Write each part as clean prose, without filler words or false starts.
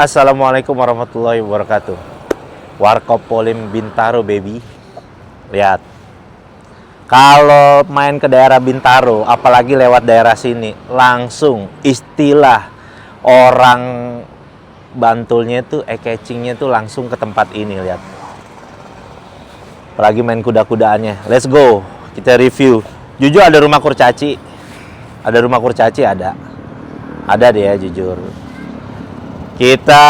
Assalamualaikum warahmatullahi wabarakatuh. Warkop Polim Bintaro, baby. Lihat. Kalau main ke daerah Bintaro, apalagi lewat daerah sini, langsung istilah orang Bantulnya tuh, eye-catchingnya tuh langsung ke tempat ini, lihat. Apalagi main kuda-kudaannya. Let's go. Kita review. Jujur ada rumah kurcaci. Ada rumah kurcaci, ada. Ada deh ya, jujur. Kita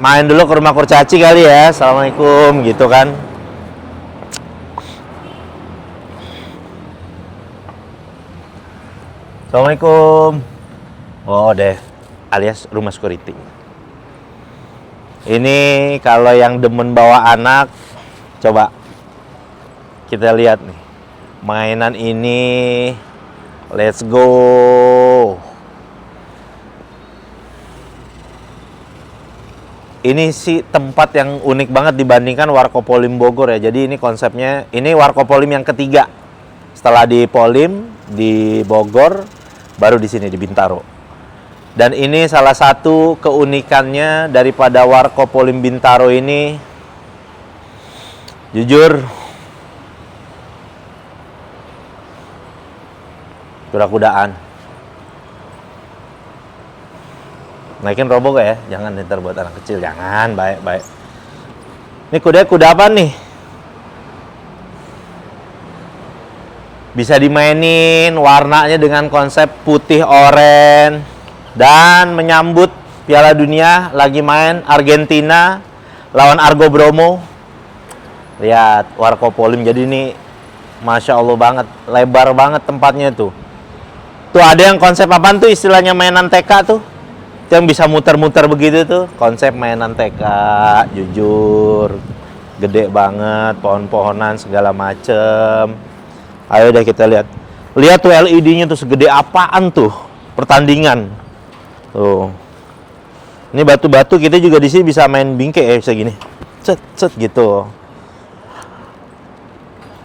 main dulu ke rumah kurcaci kali ya. Assalamualaikum gitu kan. Assalamualaikum. Oh deh, alias rumah security. Ini kalau yang demen bawa anak, coba kita lihat nih. Mainan ini, let's go. Ini sih tempat yang unik banget dibandingkan Warkopolim Bogor ya. Jadi ini konsepnya, ini Warkopolim yang ketiga. Setelah di Polim, di Bogor, baru di sini di Bintaro. Dan ini salah satu keunikannya daripada Warkopolim Bintaro ini, jujur, kuda-kudaan. Naikin robo gak ya? Jangan ntar buat anak kecil, jangan, baik-baik. Ini kuda apa nih? Bisa dimainin, warnanya dengan konsep putih oren. Dan menyambut Piala Dunia, lagi main Argentina lawan Argo Bromo. Lihat, Warkopolim, jadi ini Masya Allah banget, lebar banget tempatnya tuh. Tuh ada yang konsep apaan tuh, istilahnya mainan TK tuh. Yang bisa muter-muter begitu tuh, konsep mainan TK, jujur. Gede banget, pohon-pohonan segala macem. Ayo deh kita lihat. Lihat tuh LED-nya tuh segede apaan tuh, pertandingan. Tuh. Ini batu-batu kita juga di sini bisa main bingke ya, bisa gini. Cet gitu.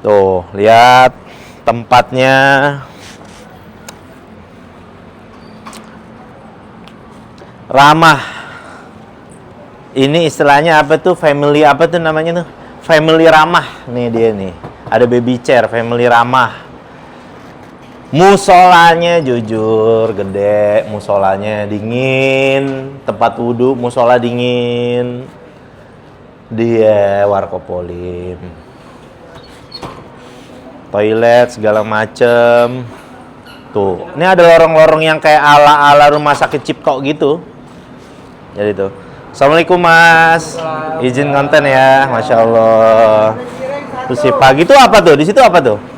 Tuh, lihat tempatnya. Ramah. Ini istilahnya apa tuh? Family apa tuh namanya tuh? Family ramah. Nih dia nih. Ada baby chair, family ramah. Musolanya jujur gede, musolanya dingin, tempat wudhu musola dingin. Dia Warkopolim. Toilet segala macem. Tuh, ini ada lorong-lorong yang kayak ala-ala rumah sakit Cipko gitu. Jadi tuh. Assalamualaikum Mas. Izin konten ya, Masya Allah. Terus si pagi tuh apa tuh? Di situ apa tuh? Di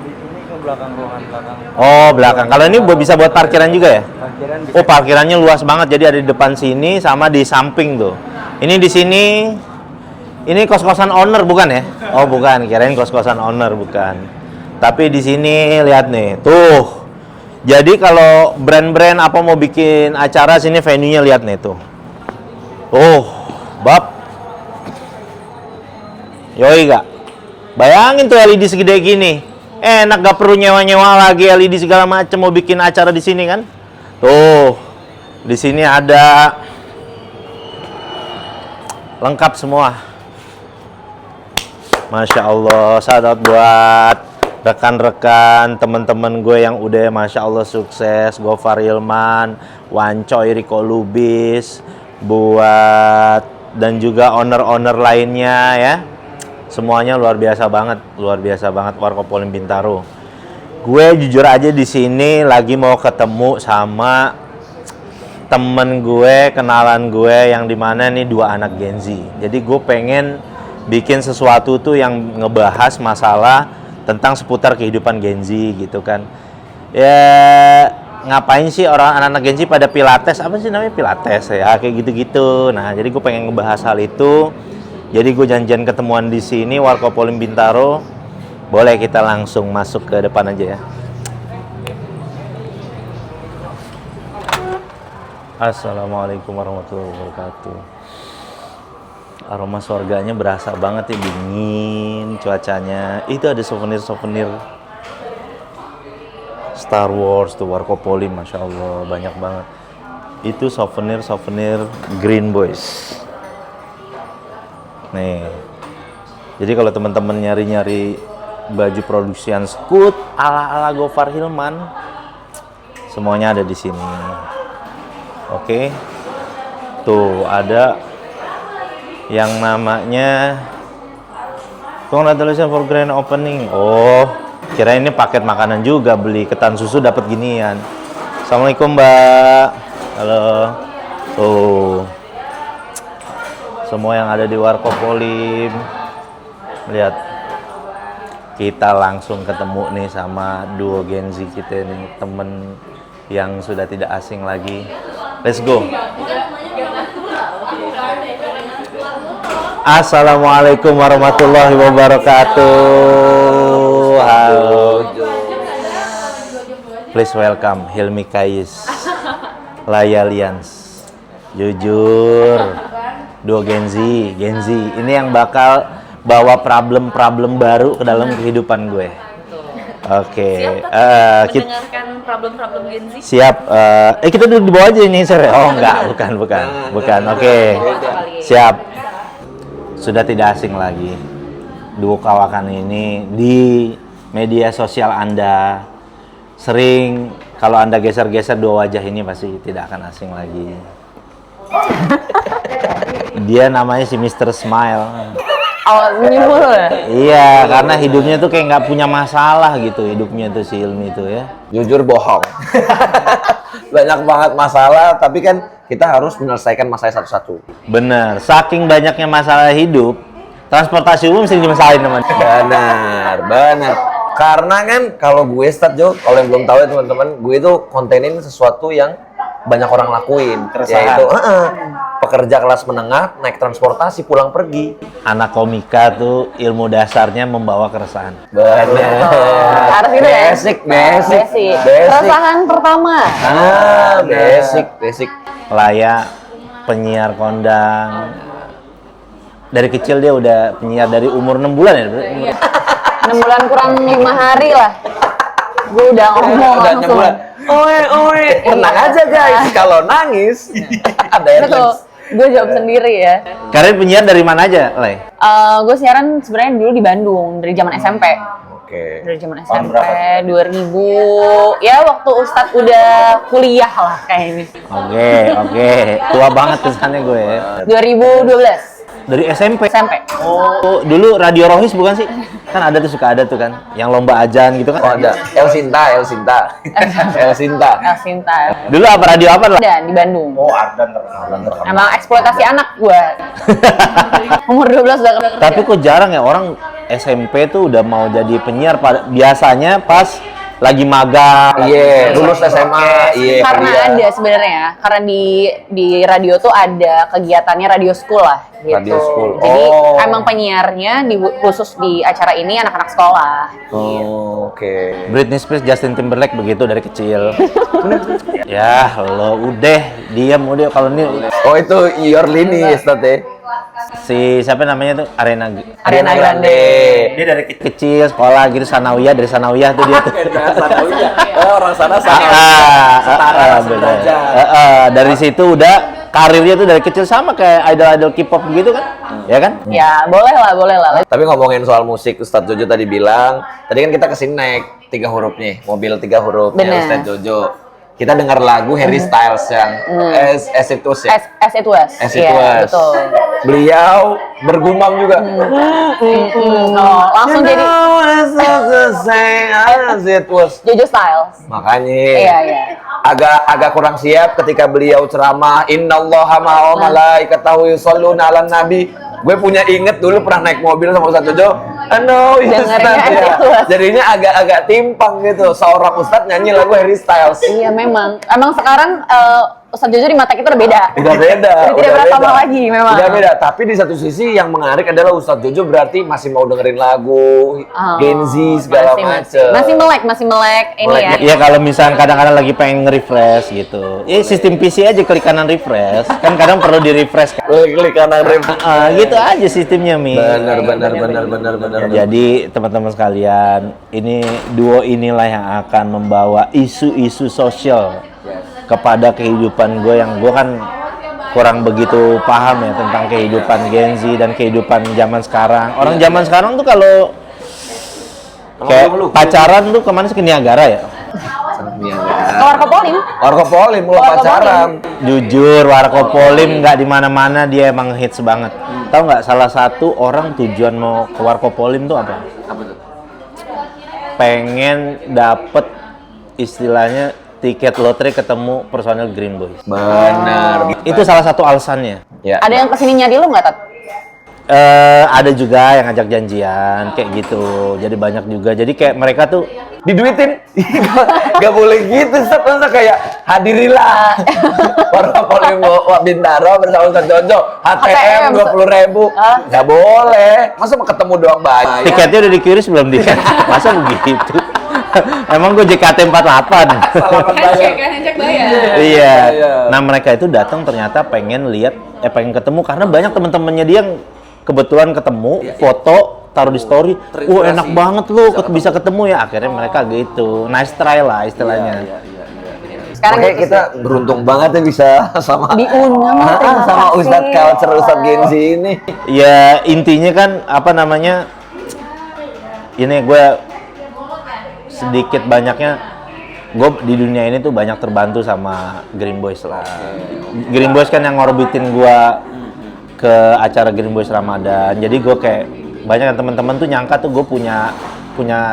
sini ke belakang, ruangan belakang. Oh, belakang. Kalau ini bisa buat parkiran juga ya? Parkiran bisa. Oh, parkirannya luas banget. Jadi ada di depan sini sama di samping tuh. Ini di sini. Ini kos-kosan owner bukan ya? Oh, bukan. Kirain kos-kosan owner bukan. Tapi di sini lihat nih. Tuh. Jadi kalau brand-brand apa mau bikin acara sini venue-nya lihat nih tuh. Oh, bab. Yoi gak? Bayangin tuh LED segede gini. Enak gak perlu nyewa-nyewa lagi LED segala macam mau bikin acara di sini kan? Tuh. Di sini ada lengkap semua. Masya Allah, sahabat buat rekan-rekan, teman-teman gue yang udah Masya Allah sukses, Gofar Ilman, Wancoy, Riko Lubis, buat dan juga owner-owner lainnya ya. Semuanya luar biasa banget Warkopolim Bintaro. Gue jujur aja di sini lagi mau ketemu sama temen gue, kenalan gue yang dimana nih dua anak Gen Z. Jadi gue pengen bikin sesuatu tuh yang ngebahas masalah tentang seputar kehidupan Gen Z gitu kan. Ya ngapain sih orang anak-anak Gen Z pada pilates, apa sih namanya pilates ya, kayak gitu-gitu. Nah jadi gue pengen ngebahas hal itu. Jadi gue janjian ketemuan di sini Warkopolim Bintaro. Boleh kita langsung masuk ke depan aja ya. Assalamualaikum warahmatullahi wabarakatuh. Aroma surganya berasa banget ya, dingin cuacanya. Itu ada souvenir-souvenir Star Wars tuh, Warkopolim, Masya Allah, banyak banget. Itu souvenir Green Boys. Nih. Jadi kalau teman-teman nyari-nyari baju produksian Scoot ala-ala Gofar Hilman, semuanya ada di sini. Oke. Tuh, ada yang namanya Congratulations for grand opening. Oh, kira ini paket makanan juga, beli ketan susu dapat ginian. Assalamualaikum, Mbak. Halo. Tuh. Semua yang ada di Warkop Olim. Lihat. Kita langsung ketemu nih sama duo Gen Z kita nih, temen yang sudah tidak asing lagi. Let's go. Assalamualaikum warahmatullahi wabarakatuh. Halo. Please welcome Hilmi Kais, Layalians, Jujur, duo Gen Z. Ini yang bakal bawa problem-problem baru ke dalam kehidupan gue. Oke. Kita mendengarkan problem-problem Gen Z. siap. Kita duduk di bawah aja ini, sir. Oh enggak, bukan. Oke. Siap. Sudah tidak asing lagi duo kawakan ini di media sosial Anda. Sering kalau Anda geser-geser dua wajah ini pasti tidak akan asing lagi. Dia namanya si Mr. Smile. Awalnya mulu ya? Iya, karena hidupnya tuh kayak nggak punya masalah gitu, hidupnya tuh si Hilmi itu ya. Jujur bohong. Banyak banget masalah, tapi kan kita harus menyelesaikan masalah satu-satu. Bener, saking banyaknya masalah hidup, transportasi umum sering dimasalahin teman. Benar. Karena kan kalau gue start Jo, kalau yang belum tahu ya teman-teman, gue itu kontenin sesuatu yang banyak orang lakuin, yaitu pekerja kelas menengah naik transportasi pulang pergi. Anak komika tuh ilmu dasarnya membawa keresahan. Benar. Harus gitu ya? Basic. Keresahan pertama. Basic. Laya, penyiar kondang. Dari kecil dia udah penyiar dari umur 6 bulan ya? Iya. 6 bulan kurang 5 hari lah. Gue udah ngomong langsung. Oe, tenang aja guys. Kalau nangis, ada Betul. headlines. Gue jawab sendiri ya. Kalian penyiar dari mana aja, Lay? Gue siaran sebenarnya dulu di Bandung dari zaman SMP. Oke. Dari zaman SMP 2000. Ya waktu Ustadz udah kuliah lah kayaknya. Oke. Tua banget kesannya gue ya. 2012. Dari SMP? SMP. Oh, dulu Radio Rohis bukan sih? Kan ada tuh, suka ada tuh kan, yang lomba ajan gitu kan? Oh ada. El Sinta. Sinta. Dulu apa radio apa lah? Ada di Bandung. Oh Ardan terkenal. Emang eksploitasi anak gue. Umur 12 udah kerja. Tapi kok jarang ya orang SMP tuh udah mau jadi penyiar. Biasanya pas lagi magang. Iya, lulus SMA. Iya. Karena kuliah. ada sebenarnya, karena di radio tuh ada kegiatannya radio school lah gitu. Radio school. Jadi Oh. emang penyiarnya khusus di acara ini anak-anak sekolah. Oh, oke. Britney Spears, Justin Timberlake begitu dari kecil. Ya lo udah diam udah kalau ini Oh itu your lini Ustadz ya? si siapa namanya tuh Ariana Grande. Dia dari kecil sekolah gitu sanawiyah, dari sanawiyah tuh dia tuh. Orang sana Bener. Dari situ udah karirnya tuh dari kecil sama kayak idol-idol K-pop gitu kan, ya kan? Ya boleh lah. Tapi ngomongin soal musik, Ustadz Jojo tadi bilang, tadi kan kita kesini naik 3 huruf nih, mobil 3 huruf ya Bener. Ustadz Jojo. Kita dengar lagu Harry Styles yang As It Was ya? As It Was. As It Iya, Was. betul. Beliau bergumam juga. Oh, langsung jadi As It Was. Jojo Styles. Makanya Iya. agak kurang siap ketika beliau ceramah innallaha ma'a malaikatahu yusholluna 'alan nabi. Gue punya inget dulu pernah naik mobil sama Ustadz Jojo. Dengerinnya As It Was. Jadinya agak timpang gitu. Seorang Ustadz nyanyi lagu Harry Styles. Iya memang. Emang sekarang Ustadz Jojo di mata kita udah beda. Udah beda. Udah tidak berat sama lagi memang. Udah beda. Tapi di satu sisi yang menarik adalah Ustadz Jojo berarti masih mau dengerin lagu Gen Z segala macem. Masih melek ini ya. Iya kalau misalnya kadang-kadang lagi pengen nge-refresh gitu. Ya sistem PC aja klik kanan refresh. Kan kadang perlu di-refresh kan. Klik kanan rem. Gitu aja sistemnya, Mi. Benar. Jadi teman-teman sekalian, ini duo inilah yang akan membawa isu-isu sosial kepada kehidupan gue yang gue kan kurang begitu paham ya tentang kehidupan Gen Z dan kehidupan zaman sekarang. Orang zaman sekarang tuh kalau kayak pacaran tuh kemana sih, ke Niagara ya? Warkopolim. Warkopolim mulai pacaran. Jujur, Warkopolim nggak di mana-mana, dia emang hits banget. Tahu nggak salah satu orang tujuan mau ke Warkopolim tuh apa? Apa tuh? Pengen dapet istilahnya tiket lotre ketemu personel Green Boys. Benar. Itu salah satu alasannya. Ya. Ada yang kesini nyari lu nggak, Tat? Ada juga yang ngajak janjian kayak gitu. Jadi banyak juga. Jadi kayak mereka tuh Diduitin. Gak boleh gitu, Ustaz. Masa kayak hadirilah Warkopolim Bintaro bersama Ustaz Jojo. HTM 20.000. Gak boleh. Masa mau ketemu doang banyak? tiketnya udah dikiris belum dia? Masa begitu? Emang gue JKT 48. Handshake bayar. Iya. Nah mereka itu datang ternyata pengen lihat, pengen ketemu karena banyak teman-temannya dia yang kebetulan ketemu, foto, taruh di story. Enak banget lu bisa ketemu ya. Akhirnya mereka gitu. Nice try lah istilahnya. Sekarang Oke, kita beruntung banget ya bisa sama diundang sama Ustadz Culture, Ustadz Gen Z ini. Ya intinya kan apa namanya? Ini gue sedikit banyaknya gue di dunia ini tuh banyak terbantu sama Green Boys lah. Green Boys kan yang ngorbitin gue ke acara Green Boys Ramadan. Jadi gue kayak banyak teman-teman tuh nyangka tuh gue punya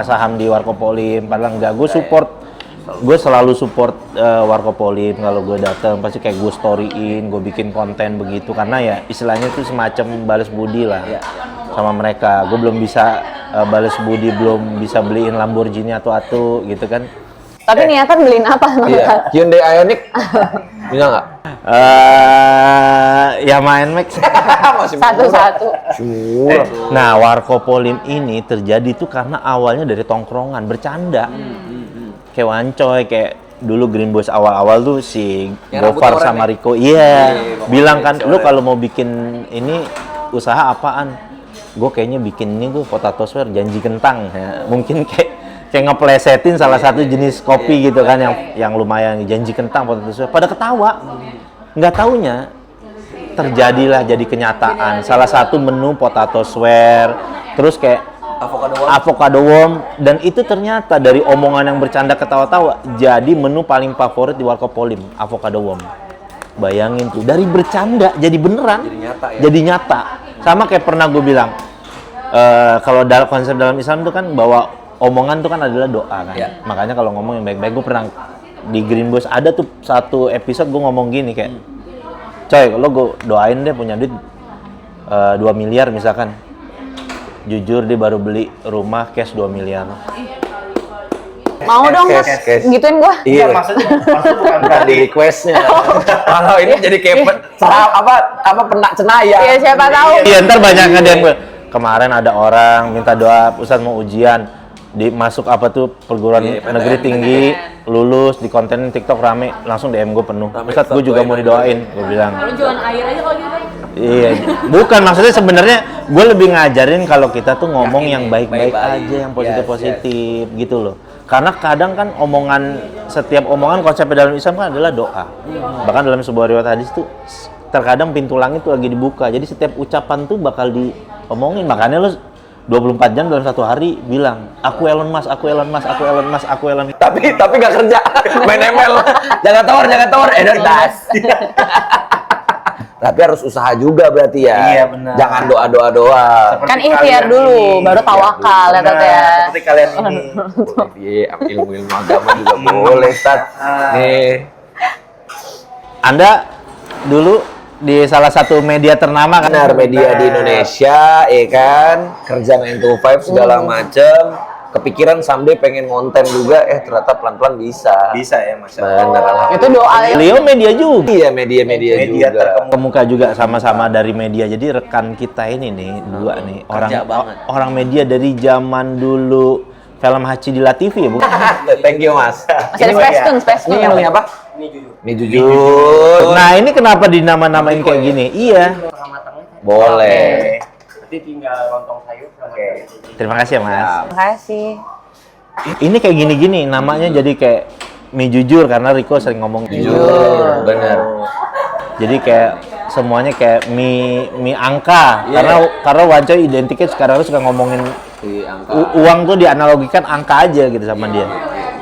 saham di Warkopolim. Padahal enggak, gue selalu support Warkopolim. Kalau gue datang pasti kayak gue storyin, gue bikin konten begitu karena ya istilahnya itu semacam balas budi lah sama mereka. Gue belum bisa balas budi, belum bisa beliin Lamborghini atau gitu kan. Tapi niatan beliin apa? Iya. Hyundai Ioniq bisa nggak? Ya main Max. Masih Satu-satu. Nah, Warkopolim ini terjadi tuh karena awalnya dari tongkrongan, bercanda. Kayak Wancoy, kayak dulu Green Boys awal-awal tuh si Yang Gofar rambut sama oranye. Rico. Iya, bilang kan, lu kalau mau bikin ini usaha apaan? Gue kayaknya bikin ini gue potato swear janji kentang. Ya, mungkin kayak ngeplesetin salah satu jenis kopi gitu kan yang lumayan janji kentang potato swear. Pada ketawa. Nggak taunya terjadilah jadi kenyataan. Salah satu menu potato swear, terus kayak avocado worm, dan itu ternyata dari omongan yang bercanda ketawa-tawa jadi menu paling favorit di Warkopolim, avocado worm. Bayangin tuh, dari bercanda jadi beneran, jadi nyata. Sama kayak pernah gue bilang, kalau dalam konsep dalam Islam itu kan bahwa omongan itu kan adalah doa kan. Makanya kalau ngomong yang baik-baik, gue pernah di Green Boys ada tuh satu episode gue ngomong gini kayak, coy, lo gue doain deh punya duit 2 miliar misalkan. Jujur dia baru beli rumah cash 2 miliar. Mau dong, Mas. Cash. Gituin gua. Iya, maksudnya bukan di requestnya. Kalau ini jadi kayak apa penak cenaya. Iya, siapa tahu. Iya, ntar banyak nge-DM gue. Kemarin ada orang minta doa, Ustadz mau ujian, masuk apa tuh perguruan negeri tinggi, lulus, di konten TikTok rame, langsung DM gue penuh. Ustadz gue juga mau didoain, gue bilang. Lu jualan air aja kalau gitu. Iya, bukan maksudnya sebenarnya gue lebih ngajarin kalau kita tuh ngomong yang baik-baik aja, yang positif-positif gitu loh. Karena kadang kan setiap omongan konsepnya dalam Islam kan adalah doa. Bahkan dalam sebuah riwayat hadis tuh terkadang pintu langit tuh lagi dibuka. Jadi setiap ucapan tuh bakal diomongin. Makanya lo 24 jam dalam satu hari bilang, aku Elon Musk, aku Elon Musk, aku Elon Musk, aku Elon Musk. Tapi nggak kerja, main ML. Jangan tawar, das. Tapi harus usaha juga berarti ya. Iya, benar. Jangan doa. Kan ikhtiar dulu, baru tawakal ya, Tat ya. Seperti kalian ini. Iya, ilmu agama juga boleh, Tat. Nih. Anda dulu di salah satu media ternama kan? Benar, media di Indonesia, ya kan, kerja 9 to 5 segala macem. Kepikiran someday pengen konten juga, ternyata pelan-pelan bisa. Bisa ya, Mas. Benar, alhamdulillah. Itu doa ya. Beliau media juga. Iya, media juga. Kemuka juga sama-sama dari media. Jadi rekan kita ini nih, dua nih, orang media dari zaman dulu film Haji di TV ya, Bu? Thank you, Mas. Masih ada Space Tune. Ini apa? Ini jujur. Nah, ini kenapa dinama-namain kayak gini? Iya. Boleh. Nanti tinggal lontong sayur. Oke. Terima kasih ya, Mas. Terima kasih. Ini kayak gini-gini, namanya jadi kayak mie jujur karena Rico sering ngomong Jujur, bener. Jadi kayak semuanya kayak mie angka karena Wancoy identiknya sekarang suka ngomongin Di angka. uang tuh dianalogikan angka aja gitu sama dia.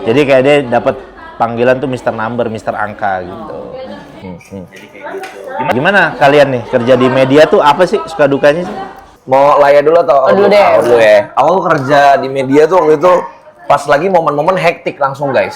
Jadi kayak dia dapat panggilan tuh Mr. Number, Mr. Angka gitu. Gimana kalian nih kerja di media tuh apa sih suka dukanya sih? Mau Laya dulu atau Dulu deh. Aku dulu ya. Aku kerja di media tuh waktu itu pas lagi momen-momen hektik langsung guys.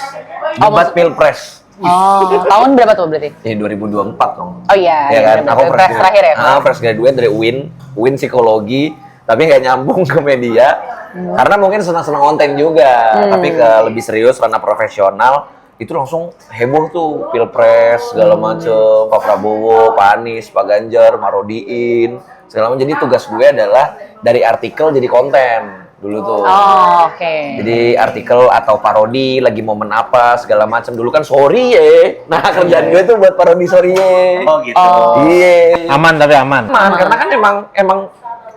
Debat pilpres. Oh, tahun berapa tuh berarti? 2024 dong. Oh iya, Ya kan, bener. aku Pilpres terakhir ya? fresh graduate dari UIN psikologi, tapi nggak nyambung ke media, karena mungkin senang-senang konten juga, tapi ke lebih serius karena profesional, itu langsung heboh tuh pilpres segala macem, Pak Prabowo, Pak Anies, Pak Ganjar, Marodiin, segala macam. Jadi tugas gue adalah dari artikel jadi konten dulu tuh. Oh, oke. Jadi artikel atau parodi lagi momen apa segala macam. Dulu kan sorry ye. Nah kerjaan gue tuh buat parodi sorry ye. Oh gitu. Iya. Aman tapi aman. Karena kan emang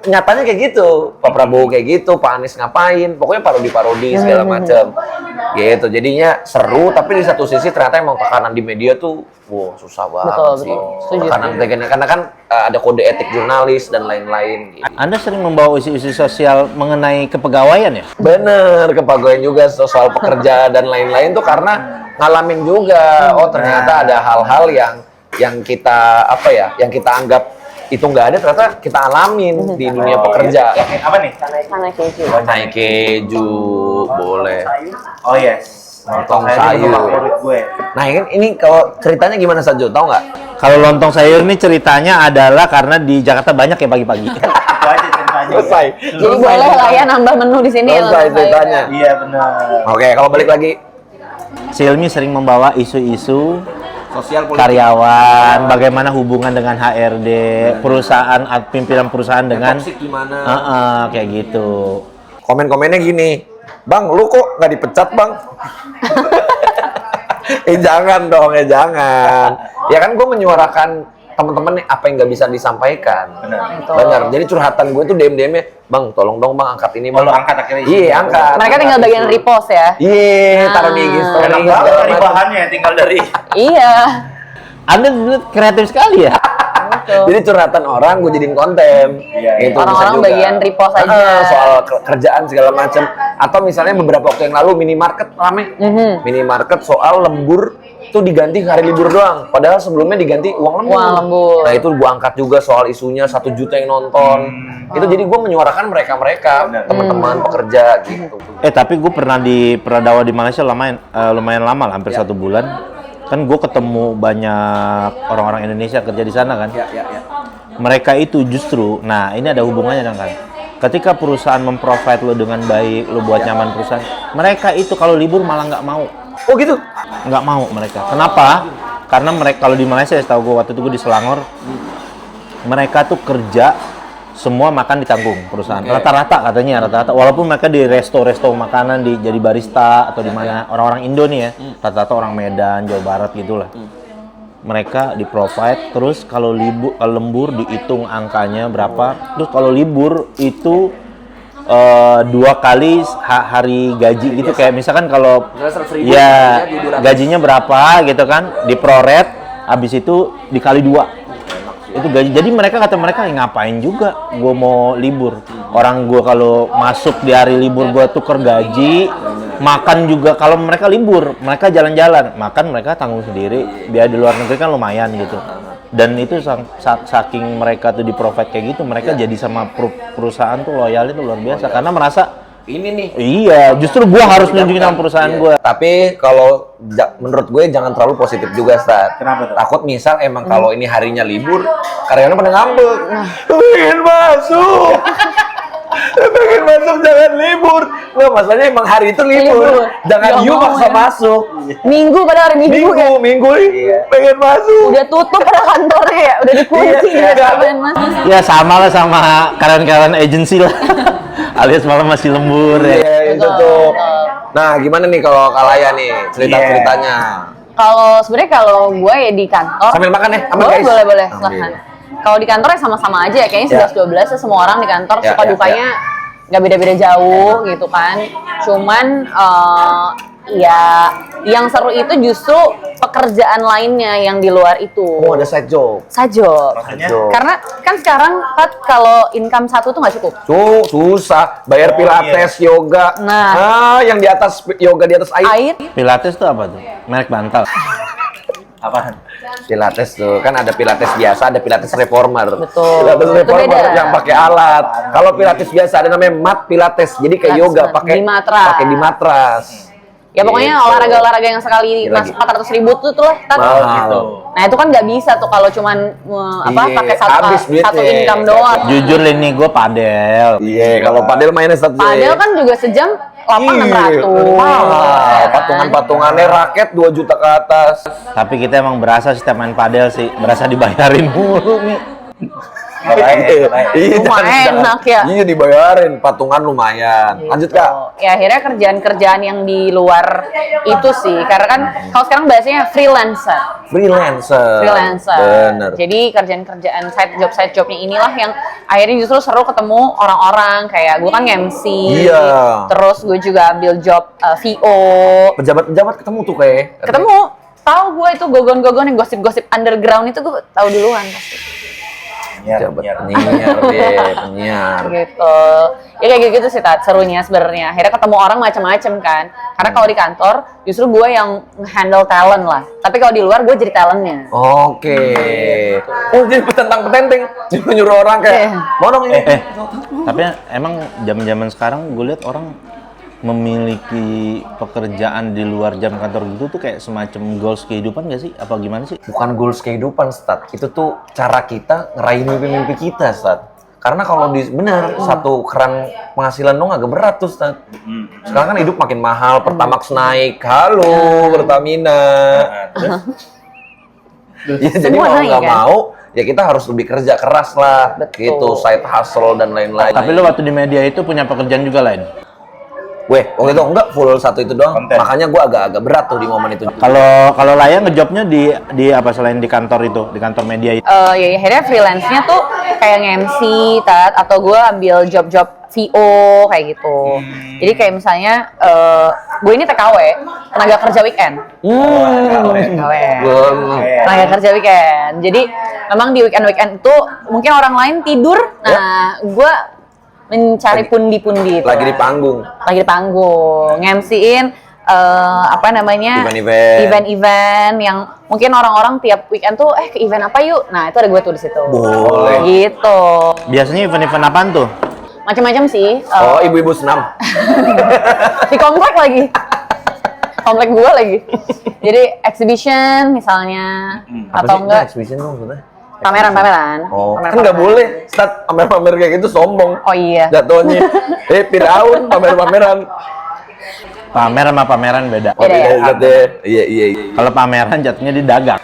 nyatanya kayak gitu. Pak Prabowo kayak gitu, Pak Anies ngapain, pokoknya parodi-parodi segala macam. Gitu. Jadinya seru, tapi di satu sisi ternyata emang tekanan di media tuh susah banget Betul, sih. betul. Setuju. Tekanan karena kan ada kode etik jurnalis dan lain-lain gitu. Anda sering membawa isu-isu sosial mengenai kepegawaian ya? Bener, kepegawaian juga soal pekerja dan lain-lain tuh karena ngalamin juga. Oh ternyata ada hal-hal yang kita yang kita anggap itu nggak ada, ternyata kita alamin di dunia pekerja. Apa nih? Sana keju. Naik keju, boleh. Oh yes. Lontong Sayur itu sayur. favorit gue. Nah ini kalau ceritanya gimana Sajo, tahu nggak? Kalau lontong sayur ini ceritanya adalah karena di Jakarta banyak ya pagi-pagi. Itu aja ceritanya. Selesai. Jadi boleh lah ya nambah menu di sini. Selesai lontong sayur. ceritanya. Iya benar. Oke, kalau balik lagi Silmi sering membawa isu-isu sosial karyawan, bagaimana hubungan dengan HRD, perusahaan, pimpinan perusahaan dengan gimana? kayak gitu. Komen-komennya gini, Bang, lu kok nggak dipecat, Bang? Jangan dong, jangan. Ya kan gue menyuarakan teman-teman nih apa yang nggak bisa disampaikan. Benar. Jadi curhatan gue tuh DM-nya, Bang, tolong dong Bang angkat ini, Bang. Lu angkat akhirnya. Iya, angkat. Mereka tinggal bagian repost ya. Iya, taruh di IG story. Enak banget dari bahannya, tinggal dari. Iya. Anda kreatif sekali ya. Jadi curhatan orang gue jadiin konten. Iya, iya. Itu bisa Orang-orang juga. bagian repost aja. Soal kerjaan segala macam. Atau misalnya beberapa waktu yang lalu minimarket rame. Minimarket soal lembur itu diganti hari libur doang. Padahal sebelumnya diganti uang lembur. Uang lembur. Nah itu gue angkat juga soal isunya 1 juta yang nonton. Itu jadi gue menyuarakan mereka-mereka, teman-teman pekerja gitu. Tapi gue pernah di Pradawa di Malaysia lumayan lama lah, hampir 1 bulan. Kan gue ketemu banyak orang-orang Indonesia kerja di sana kan. Mereka itu justru, nah ini ada hubungannya kan. Ketika perusahaan memprovide lo dengan baik, lo buat nyaman perusahaan, mereka itu kalau libur malah nggak mau. Oh gitu? Nggak mau mereka. Kenapa? Karena mereka kalau di Malaysia, setahu gue waktu itu gue di Selangor, mereka tuh kerja semua makan ditanggung perusahaan. Rata-rata katanya, rata-rata. Walaupun mereka di resto-resto makanan jadi barista atau di mana orang-orang Indo nih ya, rata-rata orang Medan, Jawa Barat gitulah. Mereka di-provide, terus kalau lembur dihitung angkanya berapa. Terus kalau libur itu 2 kali hari gaji gitu, kayak misalkan kalau ya gajinya berapa gitu kan, diproret, habis itu dikali 2 itu gaji. Jadi mereka kata mereka ngapain juga gue mau libur, orang gue kalau masuk di hari libur gue tuker gaji, makan juga kalau mereka libur, mereka jalan-jalan, makan mereka tanggung sendiri, biaya di luar negeri kan lumayan gitu. Dan itu saking mereka tuh di provide kayak gitu, mereka jadi sama perusahaan tuh loyalnya tuh luar biasa, karena merasa Ini nih. iya, justru gua harus nunjukin sama perusahaan gua. Tapi kalau menurut gue jangan terlalu positif juga, Stat. Kenapa tuh? Takut misal emang kalau ini harinya libur, karyawannya pada ngambek. Pengen masuk. Pengen masuk jangan libur. Nggak, masalahnya emang hari itu libur. Jangan Nggak you mau maksa ya. masuk. Minggu pada hari Minggu ya. Minggu pengen masuk. Udah tutup pada kantornya ya, udah dikunci Iya, ya, ngapain mas? Ya sama lah sama karyawan-karyawan agensi lah. Alias malam masih lembur ya. Iya, itu tuh. Nah, gimana nih kalau Kalaya nih cerita-ceritanya? Kalau sebenarnya kalau gue ya di kantor. Sambil makan ya, aman Boleh, guys. boleh, Ambil. silahkan. Kalau di kantor ya sama-sama aja ya, kayaknya 11-12 ya semua orang di kantor Ya, suka ya, dukanya nggak beda-beda jauh gitu kan. Cuman Ya, yang seru itu justru pekerjaan lainnya yang di luar itu. Oh, ada side job. Sajo. Maksudnya? Karena kan sekarang Pat, kalau income satu tuh nggak cukup. Tuh, susah. Bayar Oh, pilates, yoga. Nah. Yang di atas yoga di atas air. Air, Pilates tuh apa tuh? Merek bantal. Apaan? Pilates tuh kan ada pilates biasa, ada pilates reformer. Betul. Pilates Itu reformer beda. yang pakai alat. Kalau pilates biasa ada namanya mat pilates. Jadi kayak Pilates yoga mat. pakai Di matras. pakai di matras. ya pokoknya Gitu. olahraga-olahraga yang sekali Ini mas lagi. 400.000 tuh lah. Tat. Mahal. Gitu. Nah itu kan nggak bisa tuh kalau cuman Iya, pakai habis duitnya. satu income doang. Jujur ini gue padel. Iya, kalau padel mainnya satu. Padahal kan juga sejam 8.600. Mahal. Patungan-patungannya raket 2 juta ke atas. Tapi kita emang berasa setiap main padel sih, berasa dibayarin mulu nih. Baik. Iya, Lumayan enak ya. Iya dibayarin, patungan lumayan. Lanjut Kak. Ya akhirnya kerjaan-kerjaan yang di luar itu sih, karena kan kalau sekarang bahasanya freelancer. Freelancer. Bener. Jadi kerjaan-kerjaan side jobnya inilah yang akhirnya justru seru ketemu orang-orang kayak gue kan MC. Iya. Terus gue juga ambil job VO. Pejabat-pejabat ketemu tuh kayak. Ketemu, tahu gue itu gogon-gogon yang gosip-gosip underground itu gue tahu duluan pasti. Pejabat Penyiar. penyiar deh, penyiar. Gitu. Ya kayak gitu sih Tat, serunya sebenarnya. Akhirnya ketemu orang macam-macam kan. Karena kalau di kantor justru gue yang handle talent lah. Tapi kalau di luar gue jadi talentnya. Oke. Oh jadi petentang-petenteng, nyuruh orang kayak, Iya. mau dong ini. Tapi emang zaman-zaman sekarang gue lihat orang memiliki pekerjaan di luar jam kantor gitu tuh kayak semacam goals kehidupan gak sih? Apa gimana sih? Bukan goals kehidupan, Stat. Itu tuh cara kita ngeraih mimpi-mimpi kita, Stat. Karena kalau bener, satu keran penghasilan dong agak berat tuh, Stat. Sekarang kan hidup makin mahal, Pertamax naik. Halo, Pertamina. Ya, jadi Semua mau naik, nggak kan? mau, ya kita harus lebih kerja keras lah. Betul. Gitu, side hustle dan lain-lain. Tapi lo waktu di media itu punya pekerjaan juga lain? Weh, waktu itu enggak full satu itu doang. Konten. Makanya gua agak-agak berat tuh di momen itu. Kalau Laya ngejobnya di apa selain di kantor itu, di kantor media itu? Ya akhirnya freelance-nya tuh kayak nge-MC Tat, atau gue ambil job-job VO kayak gitu. Jadi kayak misalnya gue ini TKW, tenaga kerja weekend. TKW. Tenaga kerja weekend. Jadi memang di weekend itu mungkin orang lain tidur, nah gue mencari pundi-pundi itu. Lagi di panggung. Lagi di panggung, nge-MC-in apa namanya event-event yang mungkin orang-orang tiap weekend tuh ke event apa yuk, nah itu ada gue tuh di situ. Boleh. Gitu, Biasanya event-event apaan tuh? macam-macam sih. Oh, ibu-ibu senam. Di komplek lagi, komplek gue lagi. Jadi exhibition misalnya, atau enggak Exhibition dong maksudnya? pameran-pameran. Oh, Pameran-pameran. kan nggak boleh. Start pamer-pamer kayak gitu sombong. Oh iya. Jatuhnya. Firaun pamer-pameran. Pamer sama pameran beda. Beda ya? Jatuhnya. Iya. Kalau pameran jatuhnya di dagang.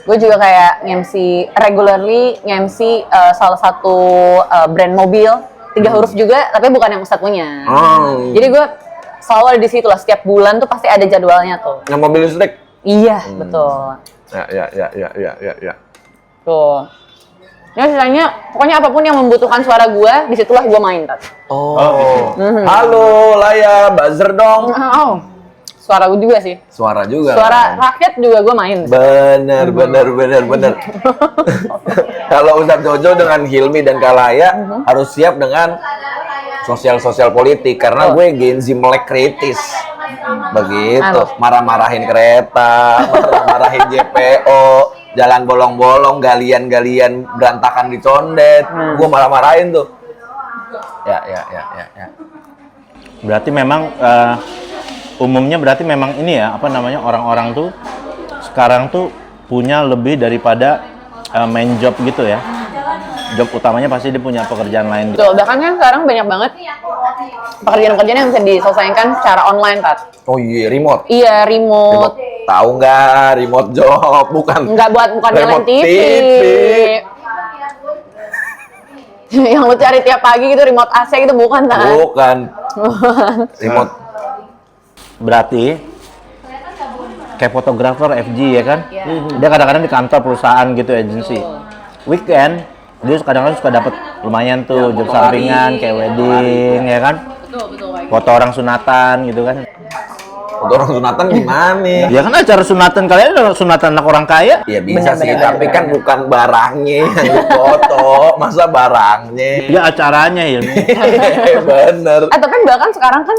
Gue juga kayak nge-MC regularly, nge-MC salah satu brand mobil 3 huruf juga, tapi bukan yang Ustadz punya. Jadi gue selalu ada di situ lah, setiap bulan tuh pasti ada jadwalnya tuh. Yang mobil listrik. Iya, betul. Ya. Tuh. Ya sisanya, pokoknya apapun yang membutuhkan suara gue, disitulah gue main, Tat. Oh. Halo, Laya, buzzer dong. Oh, suara gue juga sih. Suara juga. Suara rakyat juga gue main. Bener. Kalau Ustadz Jojo dengan Hilmi dan Kalaya harus siap dengan sosial politik karena gue Gen Z melek kritis. Begitu, marah-marahin kereta, marah-marahin JPO, jalan bolong-bolong, galian-galian berantakan dicondet. Gue marah-marahin tuh. Ya. Berarti memang umumnya berarti memang ini ya, apa namanya, orang-orang tuh sekarang tuh punya lebih daripada main job gitu ya. Job utamanya pasti dia punya pekerjaan lain. Betul, bahkan kan sekarang banyak banget pekerjaan-pekerjaan yang bisa diselesaikan secara online, Tat. Oh iya, remote. Iya, remote. Tahu nggak remote job? Bukan Bukan nyalain remote TV. Yang lu cari tiap pagi gitu remote AC gitu bukan, Tat. Bukan. Remote. Berarti kayak fotografer FG ya kan? Dia kadang-kadang di kantor perusahaan gitu, agensi. Weekend dia kadang-kadang suka dapat lumayan tuh job sampingan kayak wedding ya kan? Foto orang sunatan gitu kan. Foto orang sunatan gimana? Ya kan acara sunatan kalian ada sunatan anak orang kaya. Ya bisa sih, Benar, tapi kan bukan barangnya yang difoto, masa barangnya. Ya acaranya ya. Bener. Tapi bahkan sekarang kan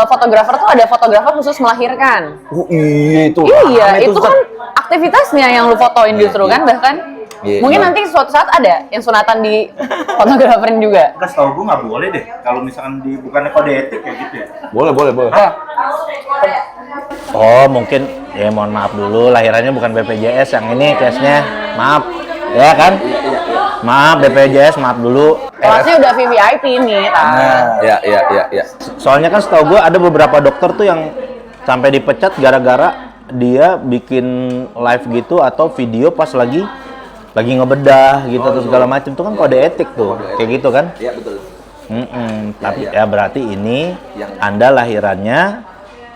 fotografer tuh ada fotografer khusus melahirkan. Oh iya itu. Iya, rame itu tuh, kan aktivitasnya yang lu fotoin justru kan bahkan. Iya, Mungkin iya. nanti suatu saat ada yang sunatan di fotograferin juga. Enggak, setahu gue nggak boleh deh. Kalau misalkan bukannya kode etik kayak gitu ya. Boleh. Oh mungkin ya mohon maaf dulu lahirannya bukan BPJS yang ini case-nya. Maaf. Ya kan? Maaf BPJS, maaf dulu. Kelasnya udah VVIP nih, Tan. Ya. Soalnya kan setahu gue ada beberapa dokter tuh yang sampai dipecat gara-gara dia bikin live gitu atau video pas lagi ngebedah gitu terus segala macam tuh kan kode etik tuh kayak gitu kan. Iya betul. Tapi ya. ya berarti ini Yang- Anda lahirannya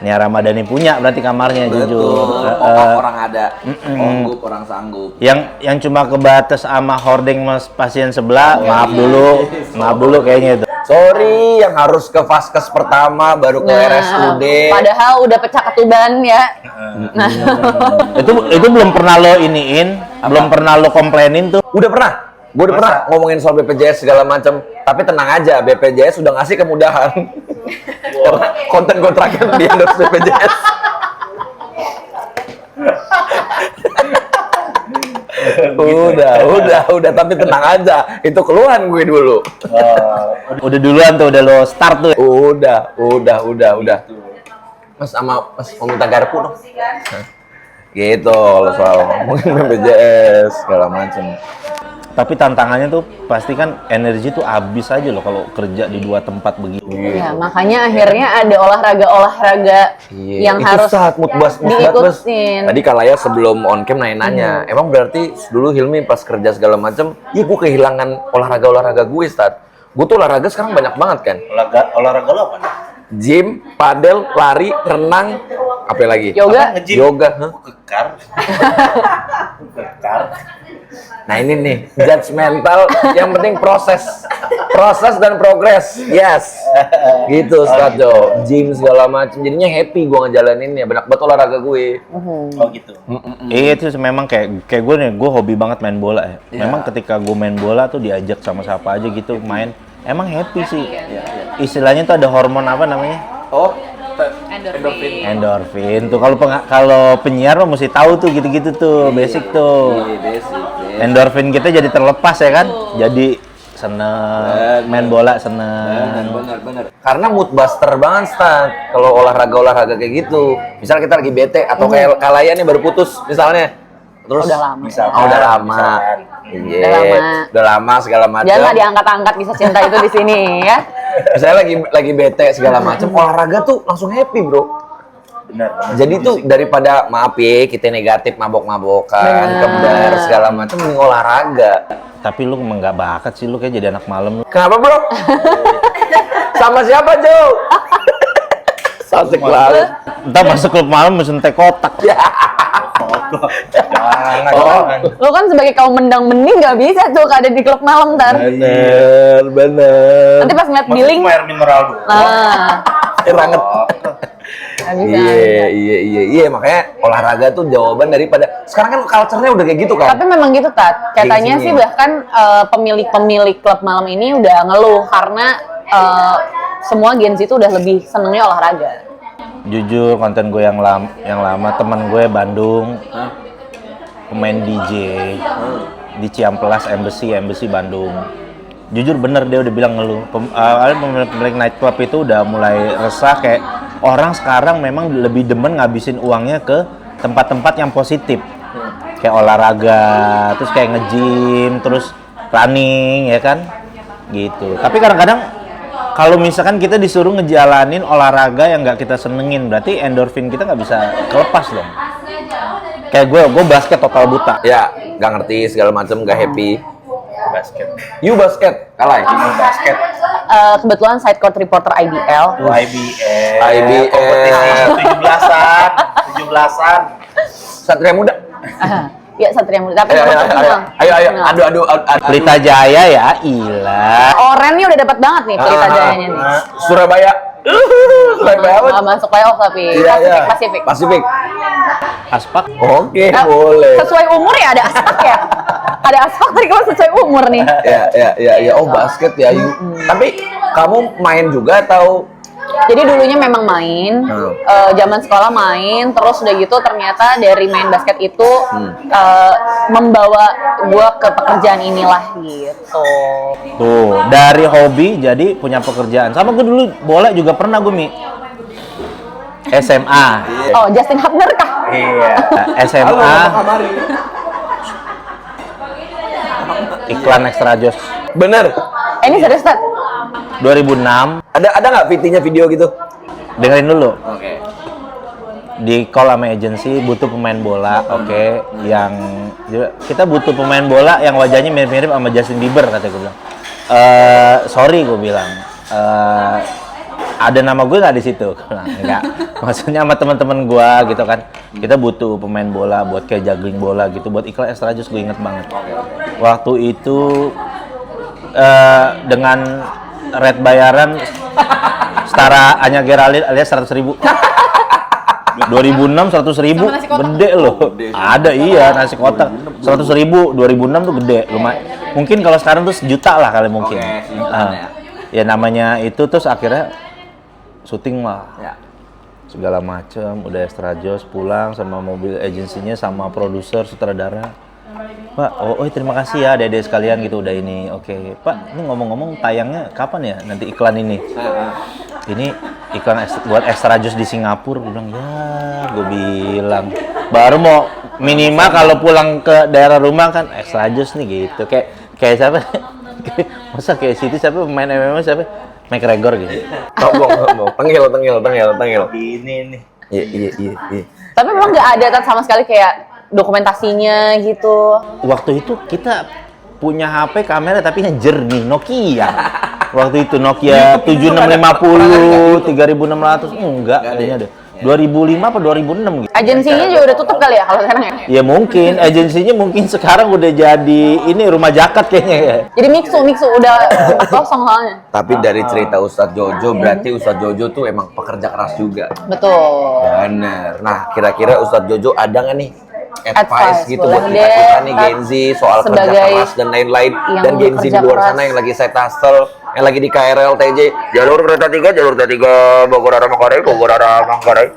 Nia Ramadhani punya berarti kamarnya jujur. Orang ada, sanggup, orang sanggup. Yang cuma kebatas sama hording mas pasien sebelah, maaf dulu kayaknya itu. Sorry, yang harus ke vaskes pertama baru ke RSUD. Padahal udah pecah ketuban ya. Nah, Itu belum pernah lo iniin, belum pernah lo komplainin tuh. Udah pernah. Gue udah pernah ngomongin soal BPJS segala macam. Tapi tenang aja, BPJS sudah ngasih kemudahan. Karena konten gue terakhir di endorse BPJS. udah, tapi tenang aja. Itu keluhan gue dulu. Udah duluan tuh, udah lo start tuh. Udah. Mas mau minta garpu dong. Gitu lo soal ngomongin BPJS segala macam. Tapi tantangannya tuh pasti kan energi tuh habis aja loh kalau kerja di dua tempat begitu. ya makanya akhirnya ada olahraga yang itu harus saat mood bus. diikutin. Tadi Kalaya sebelum on cam nanya, emang berarti dulu Hilmi pas kerja segala macam, ya gue kehilangan olahraga gue start. Gue tuh olahraga sekarang banyak banget kan. Olahraga lo apa nih? Gym, padel, lari, renang, apa lagi? Yoga. Nge-gym? Yoga, hah? Kekar. Kekar. Nah ini nih, judgmental, yang penting proses dan progres, yes, gitu Stajo, gym segala macam, jadinya happy gue ngejalaninnya, banyak banget olahraga gue. Oh gitu. Itu memang kayak gue nih, gue hobi banget main bola ya. Memang ketika gue main bola tuh diajak sama siapa aja gitu main, emang happy sih. Istilahnya tuh ada hormon apa namanya? Oh, Endorfin. Tuh kalau penyiar mah mesti tahu tuh gitu-gitu tuh, basic tuh. Endorfin kita jadi terlepas ya kan? Jadi seneng, main bola seneng. bener. Karena mood buster banget, Stan. Kalau olahraga kayak gitu, misal kita lagi bete atau kayak Kalaya nih baru putus, misalnya. Terus Udah lama. Udah lama. Iya. Udah lama segala macam. Jangan diangkat-angkat kisah cinta itu di sini ya. Misalnya lagi bete segala macam, olahraga tuh langsung happy, Bro. Benar. Jadi tuh daripada maaf ya kita negatif mabok-mabokan, kembar segala macam, mending olahraga. Tapi lu emang nggak bakat sih lu kayak jadi anak malam lu. Kenapa, Bro? Sama siapa, Jo? Sasik banget. Entar masuk klub malam mesen teh kotak. Jangan. Lo kan sebagai kaum mendang mending nggak bisa tuh ada di klub malam Tan. Bener. Nanti pas ngeliat Maksud billing, cuma air mineral doang. nah nggak bisa. Iya, makanya olahraga tuh jawaban daripada sekarang kan culture-nya udah kayak gitu kan. Tapi memang gitu Tat. Katanya Gini. sih bahkan pemilik klub malam ini udah ngeluh karena semua Gen Z itu udah lebih senengnya olahraga. Jujur konten gue yang lama teman gue Bandung pemain DJ di Ciamplas Embassy Bandung. Jujur bener dia udah bilang ngeluh. Pemilik nightclub itu udah mulai resah kayak orang sekarang memang lebih demen ngabisin uangnya ke tempat-tempat yang positif. Kayak olahraga, terus kayak nge-gym, terus running ya kan? Gitu. Tapi kadang-kadang kalau misalkan kita disuruh ngejalanin olahraga yang nggak kita senengin, berarti endorfin kita nggak bisa kelepas dong. Kayak gue basket total buta. Ya, nggak ngerti segala macam, nggak happy. Basket. You basket, Kalay. Basket. Kebetulan side court reporter IBL. IBL. Kompetisi 17-an. Satria Muda. Ya Satria Muda. Tapi Ayo. Final. Adu. Pelita Jaya ya, ilah. kerennya udah dapat banget nih Pelita Jayanya nih. Surabaya. Surabaya apa? Nggak masuk playoff tapi Pasifik. Aspak. Oke, boleh. Sesuai umur ya ada Aspak ya. Ada Aspak tadi kalau sesuai umur nih. Ya. Oh, basket ya, Ayu. Tapi kamu main juga atau Jadi dulunya memang main, zaman sekolah main, terus udah gitu ternyata dari main basket itu membawa gua ke pekerjaan inilah gitu. Tuh, dari hobi jadi punya pekerjaan. Sama gue dulu bola juga pernah gue, Mi. SMA. Oh, Justin Hubner kah? Iya, SMA. Iklan Extra Joss. bener? Ini serius, Tat? 2006. Ada nggak VT-nya video gitu? Dengerin dulu. Oke. Di call sama agency butuh pemain bola, oke, yang kita butuh pemain bola yang wajahnya mirip-mirip sama Justin Bieber, kata gue bilang. Sorry gue bilang, ada nama gue nggak di situ? Enggak, maksudnya sama teman-teman gue gitu kan. Kita butuh pemain bola buat kayak juggling bola gitu, buat iklan Extra Joss, gue inget banget. Waktu itu dengan rate bayaran setara Anya Geraldine alias 100.000. 2006 100.000 gede loh. Ada iya nasi kotak 100.000 2006 tuh gede lumayan. Mungkin kalau sekarang tuh sejuta lah kali mungkin. Ya namanya itu terus akhirnya syuting lah. Ya. Segala macam udah Extra Joss pulang sama mobil agensinya sama produser sutradara. Pak, terima kasih ya Dede sekalian gitu udah ini. Oke, Pak, ini ngomong-ngomong tayangnya kapan ya nanti iklan ini? Ini iklan buat Extra Joss di Singapura. Gue bilang, ya, gue bilang baru mau minimal kalau pulang ke daerah rumah kan Extra Joss nih gitu. Kayak siapa? Masa kayak situ siapa pemain MMA siapa? McGregor gitu. Ngomong. Tengil. Ini nih. Iya. Tapi memang nggak ada Tat sama sekali kayak dokumentasinya gitu. Waktu itu kita punya HP kamera tapi yang jernih, Nokia. Waktu itu Nokia 7650, 3600, enggak kayaknya deh. 2005 apa 2006 gitu. Agensinya juga udah tutup kali ya kalau sekarang ya? Ya mungkin, agensinya mungkin sekarang udah jadi ini rumah jaket kayaknya ya. Jadi mixu udah kosong soalnya. Tapi dari cerita Ustadz Jojo, berarti Ustadz Jojo tuh emang pekerja keras juga. Betul. Bener. Nah, kira-kira Ustadz Jojo ada nggak nih advice gitu buat boleh kita deh. nih Gen Z soal kerja Sebagai keras dan lain-lain, yang dan Gen Z di kerja luar keras. sana yang lagi side hustle, yang lagi di KRL TJ, jalur kereta 3 Bogor arah Manggarai.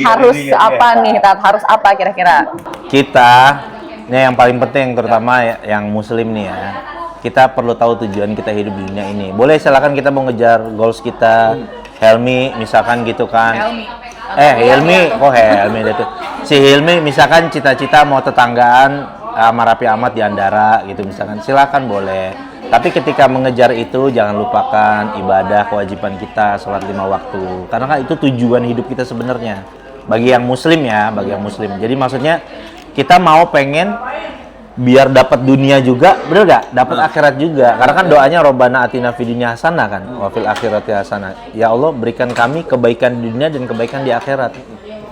Harus apa nih, Tat? Harus apa kira-kira? Kita, ini yang paling penting terutama yang muslim nih ya. Kita perlu tahu tujuan kita hidup di dunia ini. Boleh silakan kita mau ngejar goals kita. Helmi misalkan gitu kan. Hilmi, kok Helmi itu. Si Hilmi misalkan cita-cita mau tetanggaan sama Raffi Ahmad di Andara gitu misalkan. Silakan boleh. Tapi ketika mengejar itu jangan lupakan ibadah, kewajiban kita, sholat 5 waktu. Karena kan itu tujuan hidup kita sebenarnya. Bagi yang muslim ya, bagi yang muslim. Jadi maksudnya kita mau pengen biar dapat dunia juga, bener gak? Dapat akhirat juga. Karena kan doanya Robbana atina fid dunya hasanah kan, wa fil akhirati hasanah. Ya Allah berikan kami kebaikan di dunia dan kebaikan di akhirat.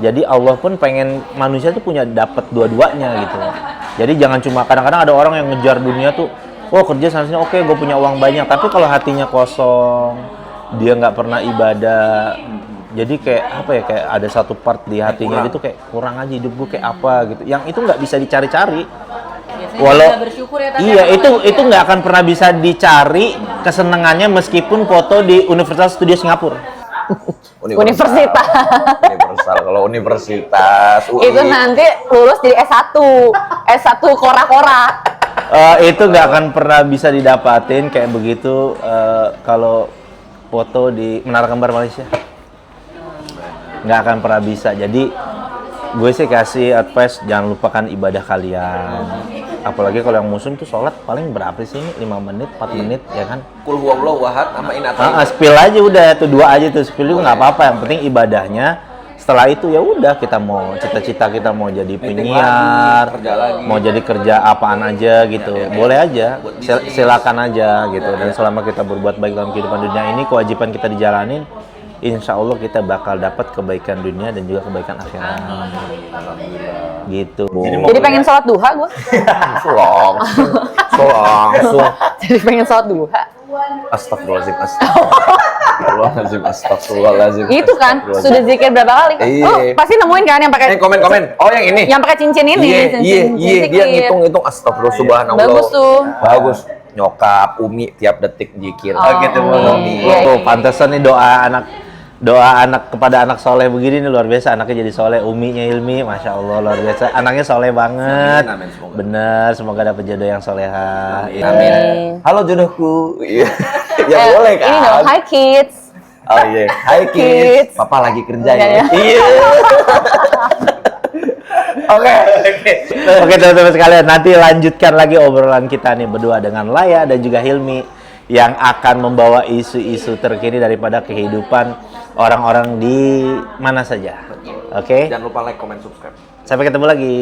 Jadi Allah pun pengen manusia tuh punya dapat dua-duanya gitu. Jadi jangan cuma kadang-kadang ada orang yang ngejar dunia tuh, oh kerja sana sini oke, gue punya uang banyak. Tapi kalau hatinya kosong, dia nggak pernah ibadah. Jadi kayak apa ya, kayak ada satu part di hatinya itu kayak kurang aja hidup gue kayak apa gitu. Yang itu nggak bisa dicari-cari. Walau iya itu nggak akan pernah bisa dicari kesenangannya meskipun foto di Universal Studio Singapura. Universitas. Universal. Kalau universitas UI. Itu nanti lulus jadi S1 kora-kora. Itu nggak akan pernah bisa didapatin kayak begitu kalau foto di Menara Kembar Malaysia. Nggak akan pernah bisa. Jadi gue sih kasih advice jangan lupakan ibadah kalian. Apalagi kalau yang muslim tuh sholat paling berapa sih ini? 5 menit, 4 menit ya kan? Kul huwallahu ahad sama inatan. Spill aja udah tuh 2 aja tuh spill itu nggak apa-apa. Yang penting ibadahnya. Setelah itu ya udah kita mau cita-cita kita mau jadi penyiar, mau jadi kerja apaan aja gitu. Boleh aja, silakan aja gitu. Dan selama kita berbuat baik dalam kehidupan dunia ini, kewajiban kita dijalanin, insya Allah kita bakal dapat kebaikan dunia dan juga kebaikan akhirat. Gitu. Jadi pengen sholat duha gue. langsung. Jadi pengen sholat duha. Astagfirullahaladzim, astagfirullahaladzim. Itu kan sudah zikir berapa kali? Iya. Oh, pasti nemuin kan yang pakai Komen. Oh, yang ini. yang pakai cincin ini. Iya, dia zikir. ngitung astagfirullah subhanallah. Bagus tuh. Bagus. Nyokap, Umi tiap detik zikir. Oh, gitu, iya, Tuh, iya. pantesan nih doa anak kepada anak soleh begini nih luar biasa. Anaknya jadi soleh, uminya Hilmi, masya Allah luar biasa. Anaknya soleh banget. Amin, semoga. Bener, semoga dapat jodoh yang soleha. Amin. Ya. Amin. Halo jodohku. Iya. Ya boleh kan? Ini dong, hi kids. Oh iya. Hai Kids. kids. Papa lagi kerja Iya, ya. iya. Iya. Oke. Oke teman-teman sekalian, nanti lanjutkan lagi obrolan kita nih berdua dengan Laya dan juga Hilmi yang akan membawa isu-isu terkini daripada kehidupan orang-orang di mana saja. Oke, Jangan lupa like, comment, subscribe. sampai ketemu lagi.